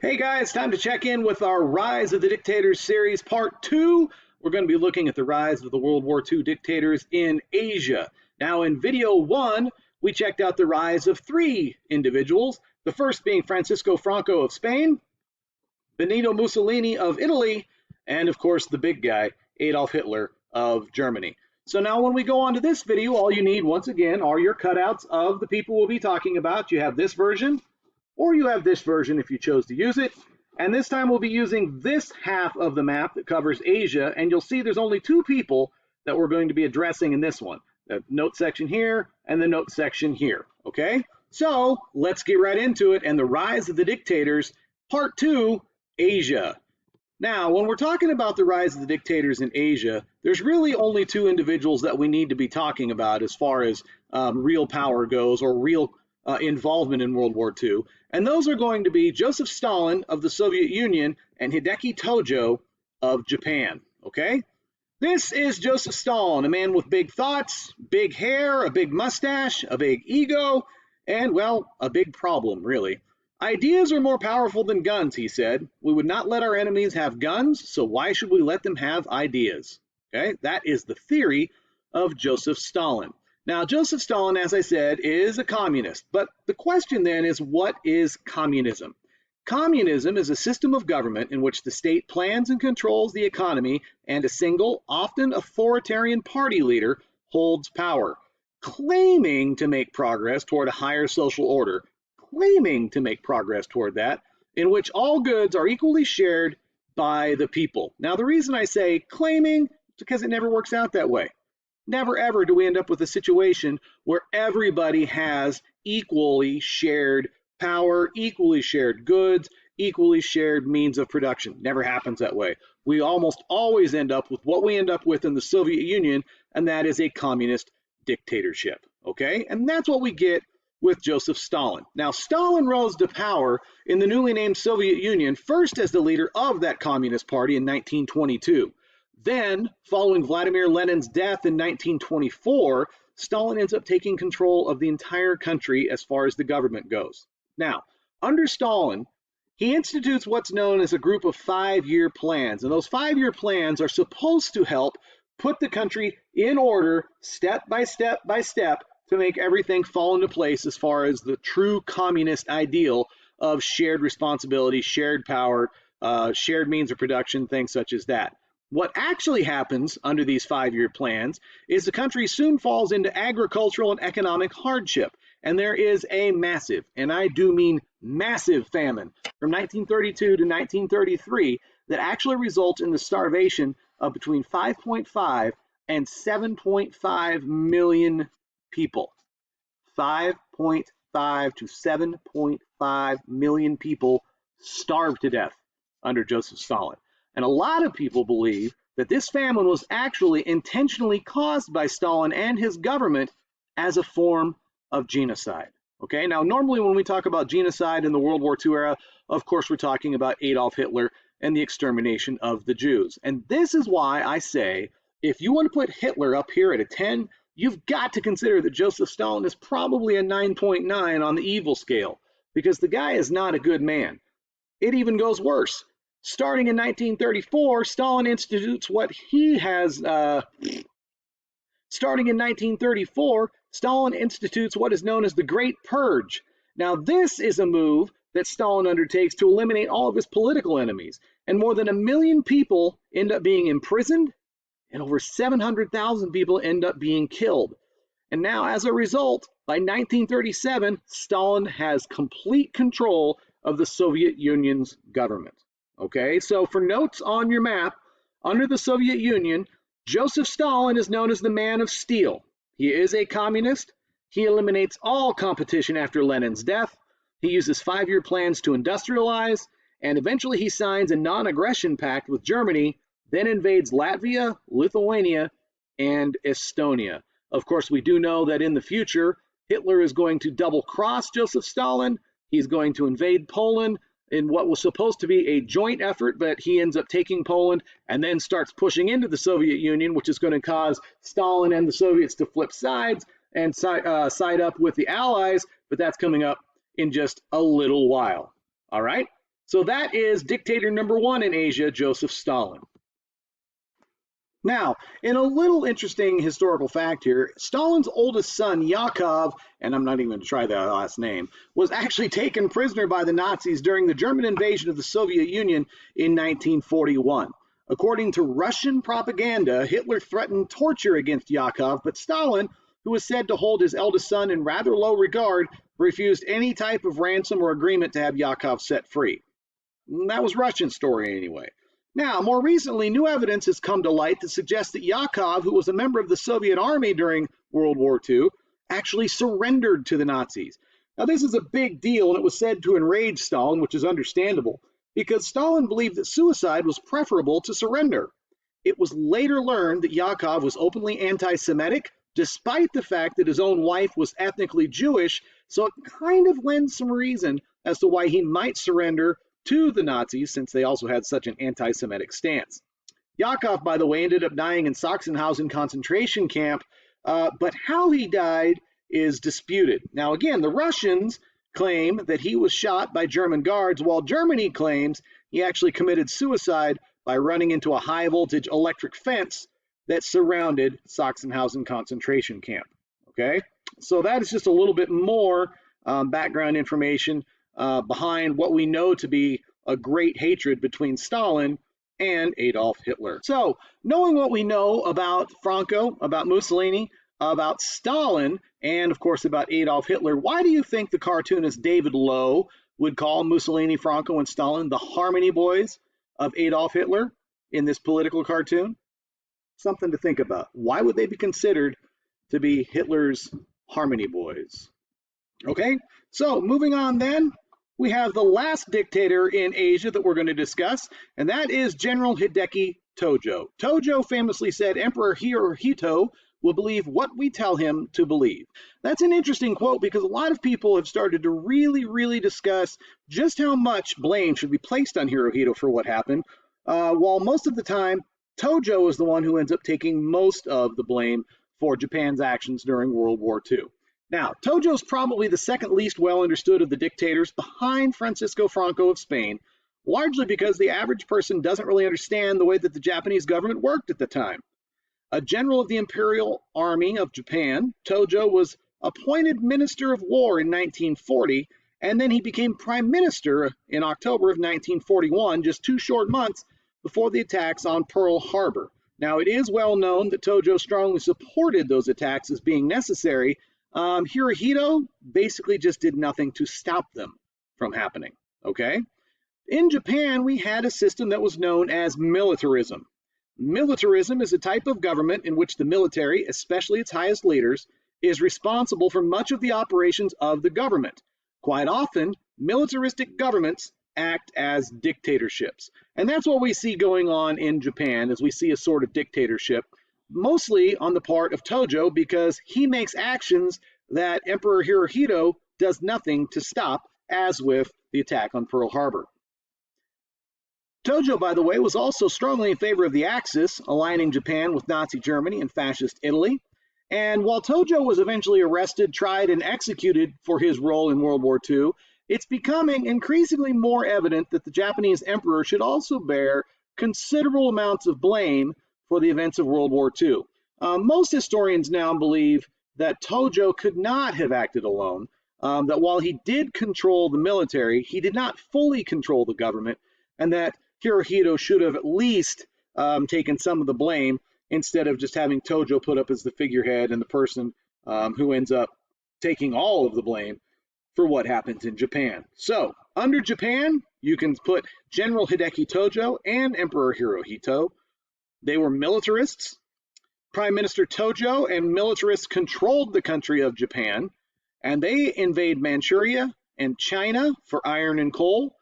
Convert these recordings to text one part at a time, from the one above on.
Hey guys, time to check in with our Rise of the Dictators series part 2. We're going to be looking at the rise of the World War II dictators in Asia. Now, in video 1, we checked out the rise of 3 individuals, the first being Francisco Franco of Spain, Benito Mussolini of Italy, and of course the big guy, Adolf Hitler of Germany. So now when we go on to this video, all you need, once again, are your cutouts of the people we'll be talking about. You have this version, or you have this version if you chose to use it. And this time we'll be using this half of the map that covers Asia, and you'll see there's only 2 people that we're going to be addressing in this one. The note section here and the note section here, okay? So let's get right into it, and the rise of the dictators, part 2, Asia. Now, when we're talking about the rise of the dictators in Asia, there's really only 2 individuals that we need to be talking about as far as real power goes, or real involvement in World War II. And those are going to be Joseph Stalin of the Soviet Union and Hideki Tojo of Japan, okay? This is Joseph Stalin, a man with big thoughts, big hair, a big mustache, a big ego, and, well, a big problem, really. Ideas are more powerful than guns, he said. We would not let our enemies have guns, so why should we let them have ideas? Okay, that is the theory of Joseph Stalin. Now, Joseph Stalin, as I said, is a communist, but the question then is, what is communism? Communism is a system of government in which the state plans and controls the economy, and a single, often authoritarian party leader holds power, claiming to make progress toward a higher social order, claiming to make progress toward that, in which all goods are equally shared by the people. Now, the reason I say claiming is because it never works out that way. Never ever do we end up with a situation where everybody has equally shared power, equally shared goods, equally shared means of production. Never happens that way. We almost always end up with what we end up with in the Soviet Union, and that is a communist dictatorship. Okay? And that's what we get with Joseph Stalin. Now, Stalin rose to power in the newly named Soviet Union, first as the leader of that Communist Party in 1922. Then, following Vladimir Lenin's death in 1924, Stalin ends up taking control of the entire country as far as the government goes. Now, under Stalin, he institutes what's known as a group of 5-year plans, and those 5-year plans are supposed to help put the country in order, step by step by step, to make everything fall into place as far as the true communist ideal of shared responsibility, shared power, shared means of production, things such as that. What actually happens under these 5-year plans is the country soon falls into agricultural and economic hardship, and there is a massive, and I do mean massive, famine from 1932 to 1933 that actually results in the starvation of between 5.5 and 7.5 million people. 5.5 to 7.5 million people starved to death under Joseph Stalin. And a lot of people believe that this famine was actually intentionally caused by Stalin and his government as a form of genocide. Okay, now normally when we talk about genocide in the World War II era, of course we're talking about Adolf Hitler and the extermination of the Jews. And this is why I say, if you want to put Hitler up here at a 10, you've got to consider that Joseph Stalin is probably a 9.9 on the evil scale, because the guy is not a good man. It even goes worse. Starting in 1934, Stalin institutes what he has. Starting in 1934, Stalin institutes what is known as the Great Purge. Now, this is a move that Stalin undertakes to eliminate all of his political enemies, and more than 1 million people end up being imprisoned, and over 700,000 people end up being killed. And now, as a result, by 1937, Stalin has complete control of the Soviet Union's government. Okay, so for notes on your map, under the Soviet Union, Joseph Stalin is known as the Man of Steel. He is a communist. He eliminates all competition after Lenin's death. He uses 5-year plans to industrialize, and eventually he signs a non-aggression pact with Germany, then invades Latvia, Lithuania, and Estonia. Of course, we do know that in the future, Hitler is going to double-cross Joseph Stalin. He's going to invade Poland in what was supposed to be a joint effort, but he ends up taking Poland and then starts pushing into the Soviet Union, which is going to cause Stalin and the Soviets to flip sides and side up with the Allies, but that's coming up in just a little while. All right? So that is dictator number one in Asia, Joseph Stalin. Now, in a little interesting historical fact here, Stalin's oldest son, Yakov, and I'm not even going to try that last name, was actually taken prisoner by the Nazis during the German invasion of the Soviet Union in 1941. According to Russian propaganda, Hitler threatened torture against Yakov, but Stalin, who was said to hold his eldest son in rather low regard, refused any type of ransom or agreement to have Yakov set free. That was Russian story anyway. Now, more recently, new evidence has come to light that suggests that Yakov, who was a member of the Soviet army during World War II, actually surrendered to the Nazis. Now, this is a big deal, and it was said to enrage Stalin, which is understandable, because Stalin believed that suicide was preferable to surrender. It was later learned that Yakov was openly anti-Semitic, despite the fact that his own wife was ethnically Jewish, so it kind of lends some reason as to why he might surrender to the Nazis, since they also had such an anti-Semitic stance. Yakov, by the way, ended up dying in Sachsenhausen concentration camp, but how he died is disputed. Now, again, the Russians claim that he was shot by German guards, while Germany claims he actually committed suicide by running into a high-voltage electric fence that surrounded Sachsenhausen concentration camp. Okay, so that is just a little bit more background information behind what we know to be a great hatred between Stalin and Adolf Hitler. So, knowing what we know about Franco, about Mussolini, about Stalin, and of course about Adolf Hitler, why do you think the cartoonist David Lowe would call Mussolini, Franco, and Stalin the Harmony Boys of Adolf Hitler in this political cartoon? Something to think about. Why would they be considered to be Hitler's Harmony Boys? Okay, so moving on then, we have the last dictator in Asia that we're going to discuss, and that is General Hideki Tojo. Tojo famously said, "Emperor Hirohito will believe what we tell him to believe." That's an interesting quote because a lot of people have started to really discuss just how much blame should be placed on Hirohito for what happened, while most of the time, Tojo is the one who ends up taking most of the blame for Japan's actions during World War II. Now, Tojo's probably the second least well understood of the dictators behind Francisco Franco of Spain, largely because the average person doesn't really understand the way that the Japanese government worked at the time. A general of the Imperial Army of Japan, Tojo was appointed Minister of War in 1940, and then he became Prime Minister in October of 1941, just 2 short months before the attacks on Pearl Harbor. Now, it is well known that Tojo strongly supported those attacks as being necessary. Hirohito basically just did nothing to stop them from happening, okay? In Japan, we had a system that was known as militarism. Militarism is a type of government in which the military, especially its highest leaders, is responsible for much of the operations of the government. Quite often, militaristic governments act as dictatorships. And that's what we see going on in Japan, as we see a sort of dictatorship, mostly on the part of Tojo, because he makes actions that Emperor Hirohito does nothing to stop, as with the attack on Pearl Harbor. Tojo, by the way, was also strongly in favor of the Axis, aligning Japan with Nazi Germany and fascist Italy. And while Tojo was eventually arrested, tried, and executed for his role in World War II, it's becoming increasingly more evident that the Japanese emperor should also bear considerable amounts of blame for the events of World War II. Most historians now believe that Tojo could not have acted alone, that while he did control the military, he did not fully control the government, and that Hirohito should have at least taken some of the blame instead of just having Tojo put up as the figurehead and the person who ends up taking all of the blame for what happens in Japan. So, under Japan, you can put General Hideki Tojo and Emperor Hirohito. They were militarists. Prime Minister Tojo and militarists controlled the country of Japan, and they invade Manchuria and China for iron and coal.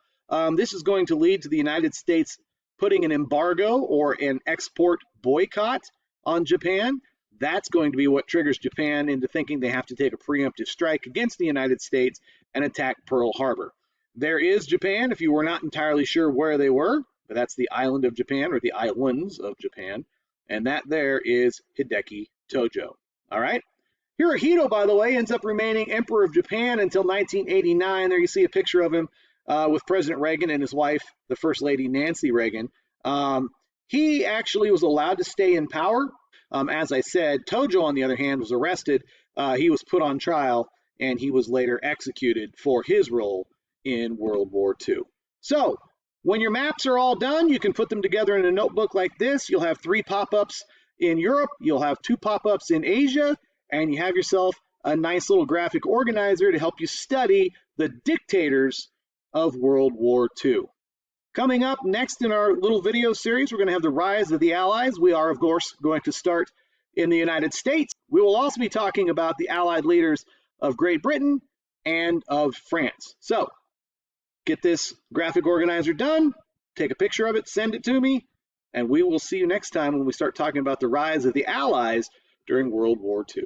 This is going to lead to the United States putting an embargo or an export boycott on Japan. That's going to be what triggers Japan into thinking they have to take a preemptive strike against the United States and attack Pearl Harbor. There is Japan, if you were not entirely sure where they were, but that's the island of Japan, or the islands of Japan, and that there is Hideki Tojo. All right? Hirohito, by the way, ends up remaining Emperor of Japan until 1989. There you see a picture of him with President Reagan and his wife, the First Lady Nancy Reagan. He actually was allowed to stay in power. As I said, Tojo, on the other hand, was arrested. He was put on trial, and he was later executed for his role in World War II. So, when your maps are all done, you can put them together in a notebook like this. You'll have 3 pop-ups in Europe, you'll have 2 pop-ups in Asia, and you have yourself a nice little graphic organizer to help you study the dictators of World War II. Coming up next in our little video series, we're going to have the rise of the Allies. We are, of course, going to start in the United States. We will also be talking about the Allied leaders of Great Britain and of France. So, get this graphic organizer done, take a picture of it, send it to me, and we will see you next time when we start talking about the rise of the Allies during World War II.